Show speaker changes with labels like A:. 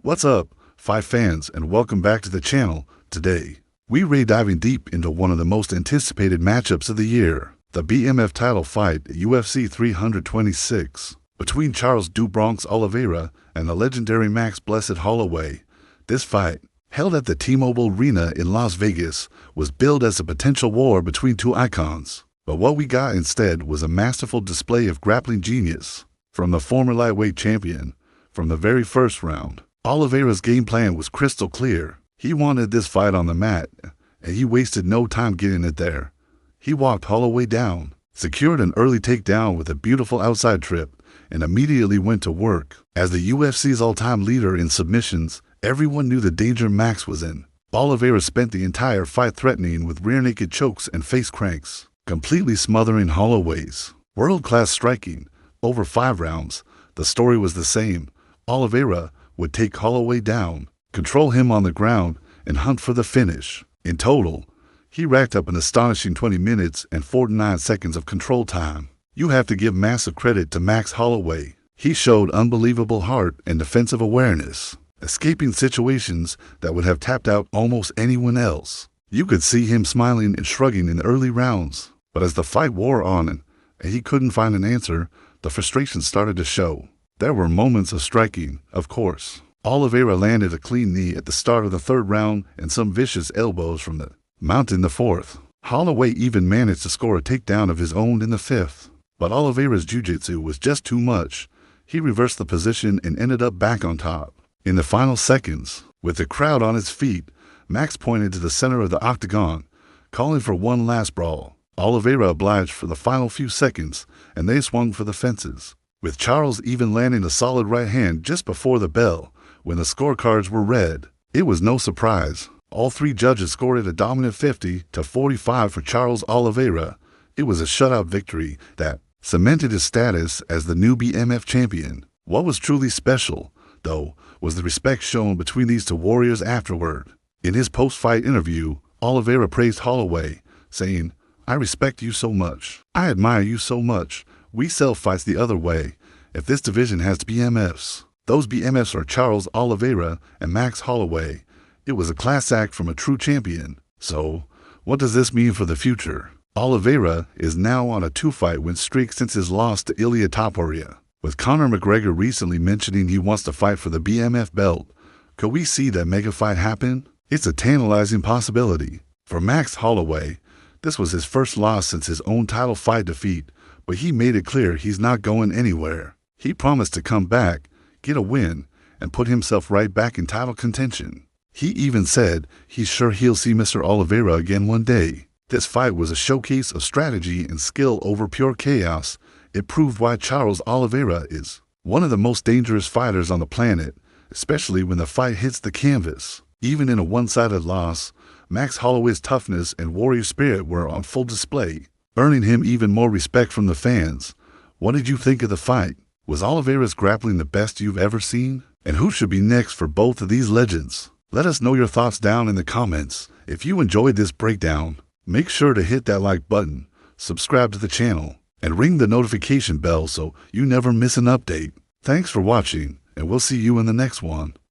A: What's up, fight fans, and welcome back to the channel. Today, we're diving deep into one of the most anticipated matchups of the year, the BMF title fight at UFC 326 between Charles "Du Bronx" Oliveira and the legendary Max "Blessed" Holloway. This fight, held at the T-Mobile Arena in Las Vegas, was billed as a potential war between two icons. But what we got instead was a masterful display of grappling genius from the former lightweight champion. From the very first round, Oliveira's game plan was crystal clear. He wanted this fight on the mat, and he wasted no time getting it there. He walked Holloway down, secured an early takedown with a beautiful outside trip, and immediately went to work. As the UFC's all-time leader in submissions, everyone knew the danger Max was in. Oliveira spent the entire fight threatening with rear-naked chokes and face cranks, completely smothering Holloway's world-class striking. Over 5 rounds, the story was the same. Oliveira would take Holloway down, control him on the ground, and hunt for the finish. In total, he racked up an astonishing 20 minutes and 49 seconds of control time. You have to give massive credit to Max Holloway. He showed unbelievable heart and defensive awareness, escaping situations that would have tapped out almost anyone else. You could see him smiling and shrugging in the early rounds, but as the fight wore on and he couldn't find an answer, the frustration started to show. There were moments of striking, of course. Oliveira landed a clean knee at the start of the 3rd round and some vicious elbows from the mount in the 4th. Holloway even managed to score a takedown of his own in the 5th. But Oliveira's jiu-jitsu was just too much. He reversed the position and ended up back on top. In the final seconds, with the crowd on its feet, Max pointed to the center of the octagon, calling for one last brawl. Oliveira obliged for the final few seconds, and they swung for the fences, with Charles even landing a solid right hand just before the bell. When the scorecards were read, it was no surprise. All 3 judges scored it a dominant 50-45 for Charles Oliveira. It was a shutout victory that cemented his status as the new BMF champion. What was truly special, though, was the respect shown between these two warriors afterward. In his post-fight interview, Oliveira praised Holloway, saying, "I respect you so much. I admire you so much. We sell fights the other way. If this division has BMFs, those BMFs are Charles Oliveira and Max Holloway." It was a class act from a true champion. So, what does this mean for the future? Oliveira is now on a 2-fight win streak since his loss to Ilia Topuria, with Conor McGregor recently mentioning he wants to fight for the BMF belt. Could we see that mega fight happen? It's a tantalizing possibility. For Max Holloway, this was his first loss since his own title fight defeat, but he made it clear he's not going anywhere. He promised to come back, get a win, and put himself right back in title contention. He even said he's sure he'll see Mr. Oliveira again one day. This fight was a showcase of strategy and skill over pure chaos. It proved why Charles Oliveira is one of the most dangerous fighters on the planet, especially when the fight hits the canvas. Even in a one-sided loss, Max Holloway's toughness and warrior spirit were on full display, earning him even more respect from the fans. What did you think of the fight? Was Oliveira's grappling the best you've ever seen? And who should be next for both of these legends? Let us know your thoughts down in the comments. If you enjoyed this breakdown, make sure to hit that like button, subscribe to the channel, and ring the notification bell so you never miss an update. Thanks for watching, and we'll see you in the next one.